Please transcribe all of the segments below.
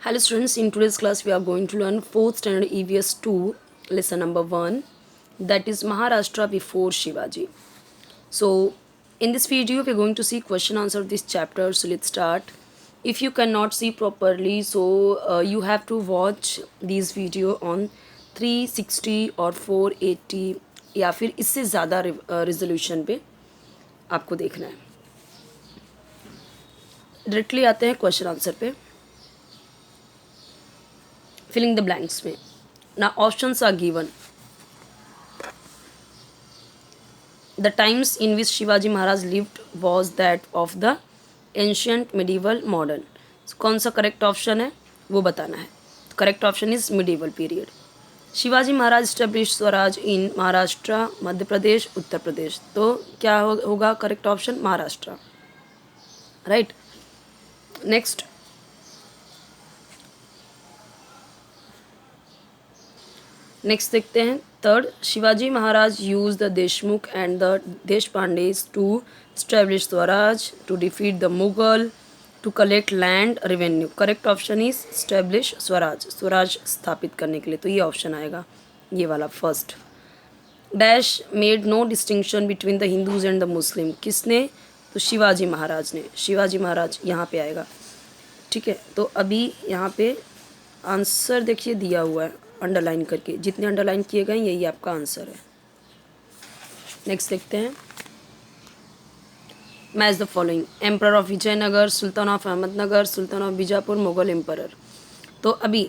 Hello students, in today's class we are going to learn 4th standard EVS 2 lesson number 1, that is Maharashtra before Shivaji. So in this video we are going to see question answer of this chapter. So let's start. If you cannot see properly, so you have to watch this video on 360 और 480 या फिर इससे ज़्यादा resolution पे आपको देखना है. Directly आते हैं क्वेश्चन आंसर पे. Filling the blanks में. Now options are given. The times in which Shivaji Maharaj lived was that of the ancient, medieval, modern. So, कौन सा करेक्ट ऑप्शन है वो बताना है. Correct option is medieval period. Shivaji Maharaj establish Swaraj in Maharashtra, Madhya Pradesh, Uttar Pradesh. तो क्या होगा correct option? Maharashtra. Right. Next. Next देखते हैं. Third, Shivaji Maharaj use the Deshmukh and the Deshpandes to establish Swaraj, to defeat the Mughal, to collect land revenue. Correct option is establish Swaraj, Swaraj स्थापित करने के लिए. तो ये ऑप्शन आएगा, ये वाला first. Dash made no distinction between the Hindus and the Muslim. किसने? तो शिवाजी महाराज ने. शिवाजी महाराज यहाँ पे आएगा. ठीक है. तो अभी यहाँ पे आंसर देखिए दिया हुआ है अंडरलाइन करके. जितने अंडरलाइन किए गए यही आपका आंसर है. नेक्स्ट देखते हैं. Match the following. Emperor of Vijayanagar, sultan of Ahmednagar, sultan of Bijapur, Mughal emperor. तो अभी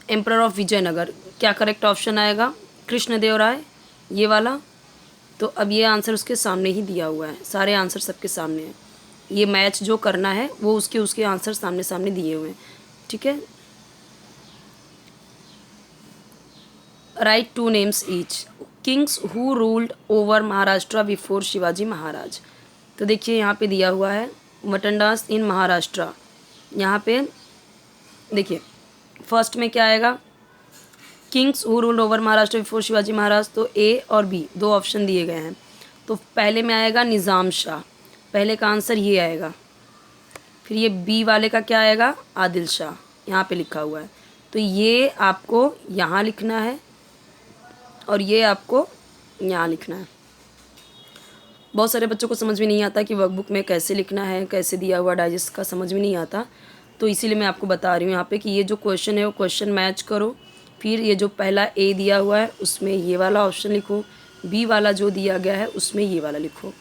एम्पर ऑफ विजयनगर क्या करेक्ट ऑप्शन आएगा? कृष्णदेव राय, ये वाला. तो अब ये आंसर उसके सामने ही दिया हुआ है. सारे आंसर सबके सामने हैं. ये मैच जो करना है वो उसके आंसर सामने सामने दिए हुए हैं. ठीक है. Write two names each. Kings who ruled over Maharashtra before Shivaji Maharaj. तो देखिए यहाँ पे दिया हुआ है मटंडास इन महाराष्ट्र. यहाँ पे देखिए फर्स्ट में क्या आएगा? Kings who ruled over Maharashtra before Shivaji Maharaj. तो ए और बी दो ऑप्शन दिए गए हैं. तो पहले में आएगा निज़ाम शाह. पहले का आंसर ये आएगा. फिर ये बी वाले का क्या आएगा? आदिल शाह. यहाँ पे लिखा हुआ है. तो ये आपको यहाँ लिखना है और ये आपको यहाँ लिखना है. बहुत सारे बच्चों को समझ में नहीं आता कि वर्कबुक में कैसे लिखना है, कैसे दिया हुआ डाइजेस्ट का समझ में नहीं आता. तो इसीलिए मैं आपको बता रही हूँ यहाँ पे कि ये जो क्वेश्चन है वो क्वेश्चन मैच करो. फिर ये जो पहला ए दिया हुआ है उसमें ये वाला ऑप्शन लिखो, बी वाला जो दिया गया है उसमें ये वाला लिखो.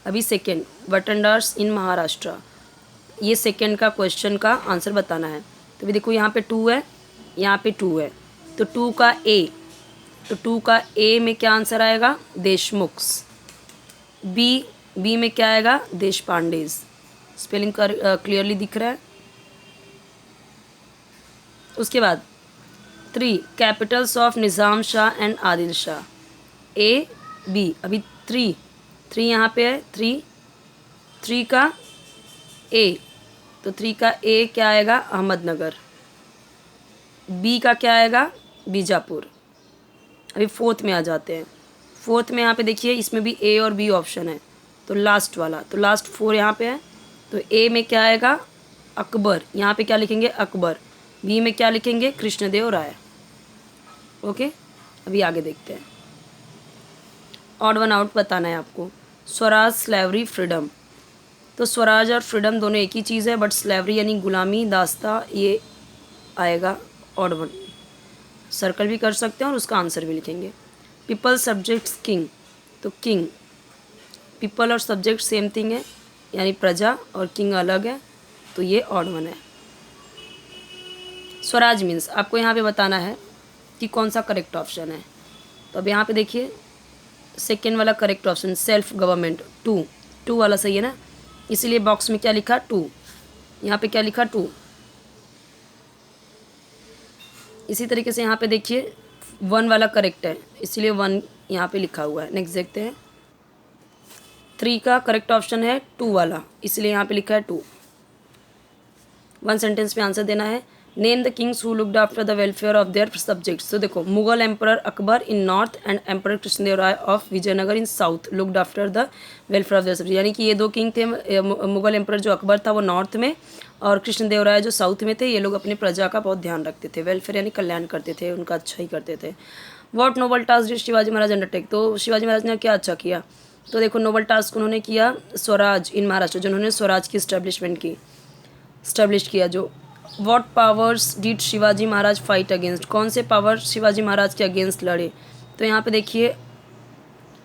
अभी सेकेंड, वटंडर्स इन महाराष्ट्र. ये सेकेंड का क्वेश्चन का आंसर बताना है. तो भी देखो यहाँ पे 2 है, यहाँ पे 2 है. तो 2 का ए. तो 2 का ए में क्या आंसर आएगा? देशमुख्स. बी में क्या आएगा? देश पांडेज. स्पेलिंग क्लियरली दिख रहा है. उसके बाद 3 capitals of Nizam Shah and Adil Shah. A B. अभी 3 यहाँ पे है. 3 का ए. तो 3 का ए क्या आएगा? अहमदनगर. बी का क्या आएगा? बीजापुर. अभी फोर्थ में आ जाते हैं. फोर्थ में यहाँ पे देखिए इसमें भी ए और बी ऑप्शन है. तो लास्ट वाला, तो लास्ट 4 यहाँ पे है. तो ए में क्या आएगा? अकबर. यहाँ पे क्या लिखेंगे? अकबर. बी में क्या लिखेंगे? कृष्णदेव राय. ओके. अभी आगे देखते हैं. ऑड वन आउट बताना है आपको. Swaraj, slavery, freedom. तो स्वराज और फ्रीडम दोनों एक ही चीज़ है, बट स्लेवरी यानी गुलामी, दास्ता, ये आएगा ऑड वन. सर्कल भी कर सकते हैं और उसका आंसर भी लिखेंगे. People, subjects, king. तो किंग, पीपल और सब्जेक्ट सेम थिंग है, यानी प्रजा, और किंग अलग है. तो ये ऑड वन है. स्वराज मीन्स आपको यहाँ पे बताना है कि कौन सा करेक्ट ऑप्शन है. तो अब यहाँ पे देखिए सेकेंड वाला करेक्ट ऑप्शन सेल्फ गवर्नमेंट. 2 वाला सही है ना. इसीलिए बॉक्स में क्या लिखा? 2. यहाँ पे क्या लिखा? 2. इसी तरीके से यहाँ पे देखिए 1 वाला करेक्ट है, इसलिए 1 यहाँ पे लिखा हुआ है. नेक्स्ट देखते हैं. 3 का करेक्ट ऑप्शन है 2 वाला, इसलिए यहाँ पे लिखा है 2. 1 सेंटेंस में आंसर देना है. Name the kings who looked after the welfare of their subjects. तो देखो Mughal emperor Akbar in north and emperor Krishnadeva Raya of Vijayanagar in south looked after the welfare of their subject. यानी कि ये 2 किंग थे. मुगल एम्पर जो अकबर था वो नॉर्थ में और कृष्णदेवराय जो साउथ में थे, ये लोग अपनी प्रजा का बहुत ध्यान रखते थे, वेलफेयर यानी कल्याण करते थे, उनका अच्छा ही करते थे। What noble task did Shivaji Maharaj undertake, तो शिवाजी महाराज ने क्या अच्छा किया, तो देखो नोबल टास्क उन्होंने किया स्वराज इन महाराष्ट्र, जो उन्होंने स्वराज की स्टैब्लिश किया जो। What powers did Shivaji Maharaj fight against, कौन से पावर शिवाजी महाराज के अगेंस्ट लड़े, तो यहाँ पे देखिए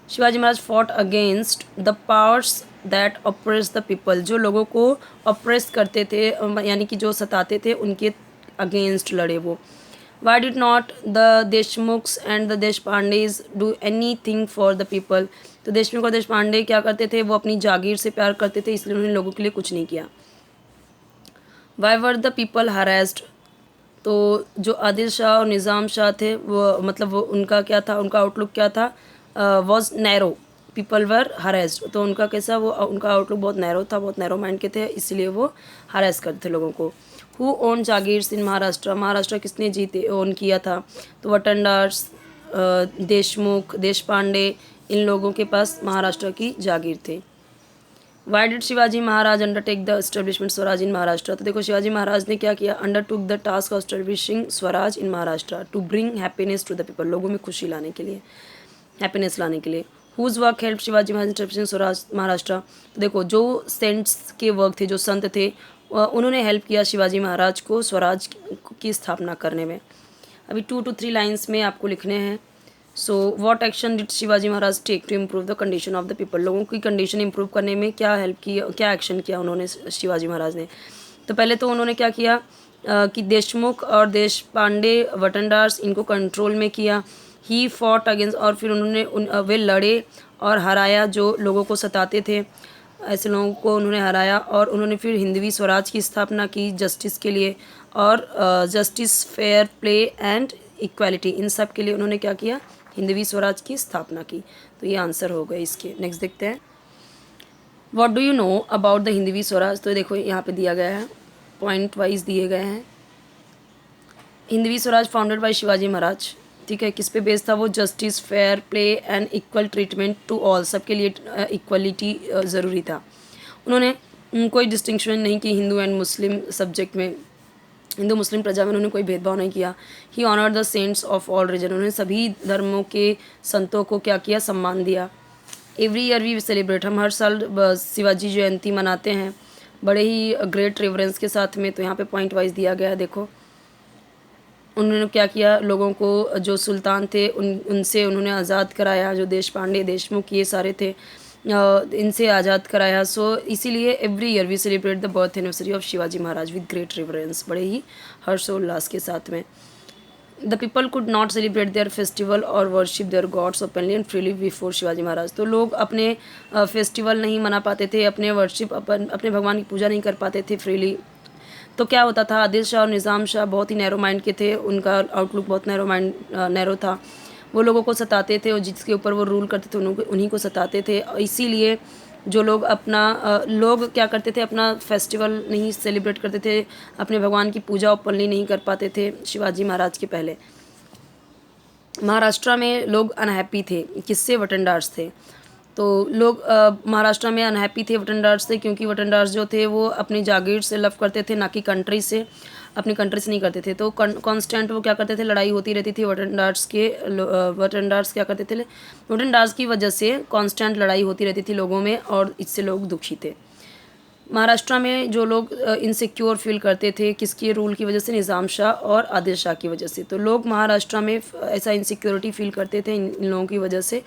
Shivaji Maharaj fought against the powers that oppress the people, जो लोगों को ऑप्रेस करते थे यानी कि जो सताते थे उनके अगेंस्ट लड़े वो। Why did not the Deshmukhs and the Deshpandes do anything for the people, तो देशमुख और देशपांडे क्या करते थे, वो अपनी जागीर से प्यार करते थे, इसलिए उन्होंने लोगों के लिए कुछ नहीं किया। Why were the people harassed, तो जो आदिल शाह और निज़ाम शाह थे वो मतलब वो उनका क्या था, उनका आउटलुक क्या था, वॉज नैरो, पीपल वर हरेस्ड, तो उनका कैसा, वो उनका आउटलुक बहुत नैरो था, बहुत नैरो माइंड के थे, इसलिए वो हरेस करते थे लोगों को। हु ओन जागीर्स इन महाराष्ट्र, महाराष्ट्र किसने जीते ओन किया था, तो वटंडार्स, देशमुख, देशपांडे, इन लोगों के पास महाराष्ट्र की जागीर थे। Why did Shivaji Maharaj undertake the establishment Swaraj in Maharashtra, तो देखो शिवाजी महाराज ने क्या किया, undertook the task of establishing Swaraj in Maharashtra to bring happiness to the people, लोगों में खुशी लाने के लिए, हैप्पीनेस लाने के लिए। Whose work help Shivaji Maharaj establishing Swaraj Maharashtra, तो देखो जो सेंट्स के वर्क थे, जो संत थे, उन्होंने हेल्प किया शिवाजी महाराज को स्वराज की स्थापना करने में। अभी 2 to 3 लाइन्स में आपको लिखने हैं। So what action did Shivaji Maharaj take to improve the condition of the people, लोगों की कंडीशन इंप्रूव करने में क्या हेल्प की, क्या एक्शन किया उन्होंने शिवाजी महाराज ने, तो पहले तो उन्होंने क्या किया कि देशमुख और देशपांडे वटंडार्स इनको कंट्रोल में किया। ही फॉट अगेंस्ट, और फिर उन्होंने वे लड़े और हराया जो लोगों को सताते थे, ऐसे लोगों को उन्होंने हराया, और उन्होंने फिर हिंदवी स्वराज की स्थापना की जस्टिस के लिए, और justice, fair play and equality, इन सब के लिए उन्होंने क्या किया, हिंदवी स्वराज की स्थापना की। तो ये आंसर हो गए इसके। नेक्स्ट देखते हैं, what do you know about the Hindavi Swaraj, तो देखो यहाँ पे दिया गया है, पॉइंट वाइज दिए गए हैं। हिंदवी स्वराज फाउंडेड बाय शिवाजी महाराज, ठीक है, किस पे बेस्ड था वो, justice, fair play and equal treatment to all, सबके लिए इक्वलिटी ज़रूरी था। उन्होंने कोई डिस्टिंक्शन नहीं की हिंदू एंड मुस्लिम सब्जेक्ट में, हिंदू मुस्लिम प्रजा में उन्होंने कोई भेदभाव नहीं किया। He honoured the saints of all religion, उन्होंने सभी धर्मों के संतों को क्या किया, सम्मान दिया। एवरी ईयर वी सेलिब्रेट, हम हर साल शिवाजी जयंती मनाते हैं बड़े ही ग्रेट रेवरेंस के साथ में, तो यहाँ पे पॉइंट वाइज दिया गया है। देखो उन्होंने क्या किया, लोगों को जो सुल्तान थे उनसे उन्होंने आज़ाद कराया, जो देशपांडे, देशमुख, ये सारे थे, इनसे आज़ाद कराया। सो इसीलिए every year we celebrate the birth anniversary of Shivaji Maharaj with great reverence, बड़े ही हर्षोल्लास के साथ में। The people could not celebrate their festival और worship their gods openly and freely before Shivaji Maharaj, तो लोग अपने फेस्टिवल नहीं मना पाते थे, अपने वर्शिप अपने भगवान की पूजा नहीं कर पाते थे फ्रीली। तो क्या होता था, आदिल शाह और निज़ाम शाह बहुत ही नैरो माइंड के थे, उनका आउटलुक बहुत नैरो था, वो लोगों को सताते थे और जिसके ऊपर वो रूल करते थे उन्हीं को सताते थे। इसीलिए जो लोग लोग क्या करते थे, अपना फेस्टिवल नहीं सेलिब्रेट करते थे, अपने भगवान की पूजा ओपनली नहीं कर पाते थे शिवाजी महाराज के पहले। महाराष्ट्र में लोग अनहैप्पी थे, किससे, वटंडार्स थे, तो लोग महाराष्ट्र में अनहैप्पी थे वटंडार्स से, क्योंकि वटंडार्स जो थे वो अपनी जागीर से लव करते थे, ना कि कंट्री से, अपनी कंट्री से नहीं करते थे। तो कांस्टेंट वो क्या करते थे, लड़ाई होती रहती थी वटंडार्स क्या करते थे, वटंडार्स की वजह से कांस्टेंट लड़ाई होती रहती थी लोगों में, और इससे लोग दुखी थे। महाराष्ट्र में जो लोग इनसिक्योर फील करते थे, किसके रूल की वजह से, निज़ाम शाह और आदिल शाह की वजह से। तो लोग महाराष्ट्र में ऐसा इनसिक्योरिटी फील करते थे इन लोगों की वजह से,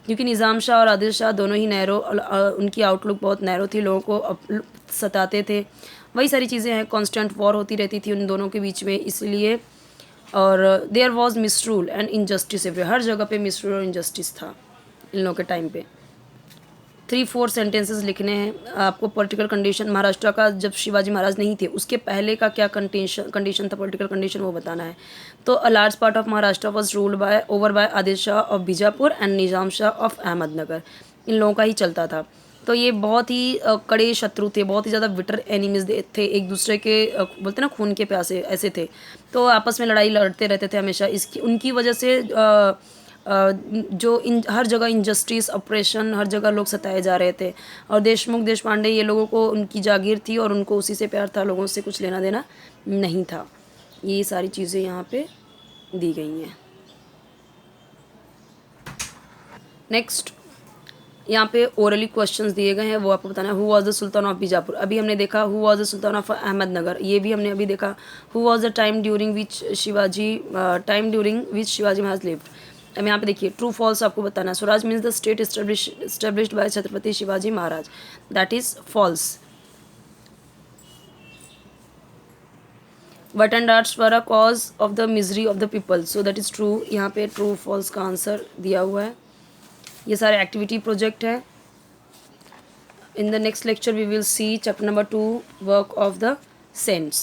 क्योंकि निज़ाम शाह और आदिल शाह दोनों ही नैरो, उनकी आउटलुक बहुत नैरो थी, लोगों को सताते थे, वही सारी चीज़ें हैं, कांस्टेंट वॉर होती रहती थी उन दोनों के बीच में, इसलिए। और there was misrule and injustice every, हर जगह पे मिसरूल और इनजस्टिस था इन लोगों के टाइम पे। 3-4 सेंटेंसेस लिखने हैं आपको। पॉलिटिकल कंडीशन महाराष्ट्र का जब शिवाजी महाराज नहीं थे उसके पहले का क्या कंडीशन था, पॉलिटिकल कंडीशन, वो बताना है। तो a large part of Maharashtra was ruled over by Adil Shah of Bijapur and Nizam Shah of Ahmednagar, इन लोगों का ही चलता था। तो ये बहुत ही कड़े शत्रु थे, बहुत ही ज़्यादा बिटर एनिमीज थे, एक दूसरे के बोलते ना खून के प्यासे ऐसे थे, तो आपस में लड़ाई लड़ते रहते थे हमेशा। उनकी वजह से जो हर जगह इंजस्टिस, ऑपरेशन, हर जगह लोग सताए जा रहे थे, और देशमुख देशपांडे ये लोगों को उनकी जागीर थी और उनको उसी से प्यार था, लोगों से कुछ लेना देना नहीं था। ये सारी चीज़ें यहाँ पे दी गई हैं। नेक्स्ट यहाँ पे ओरली क्वेश्चंस दिए गए हैं, वो आपको बताना है। Who was the sultan of Bijapur, अभी हमने देखा who was the sultan of Ahmednagar, ये भी हमने अभी देखा। Who was the time during which Shivaji Maharaj lived. अब यहाँ पे देखिए ट्रू फॉल्स आपको बताना है। Swaraj means the state established by Chhatrapati Shivaji Maharaj, that is false. बटन डार्ट्स were a cause of the misery of the people, so that is true. यहाँ पे ट्रू फॉल्स का आंसर दिया हुआ है। ये सारे एक्टिविटी प्रोजेक्ट है। In the next lecture we will see chapter number 2, work of the saints.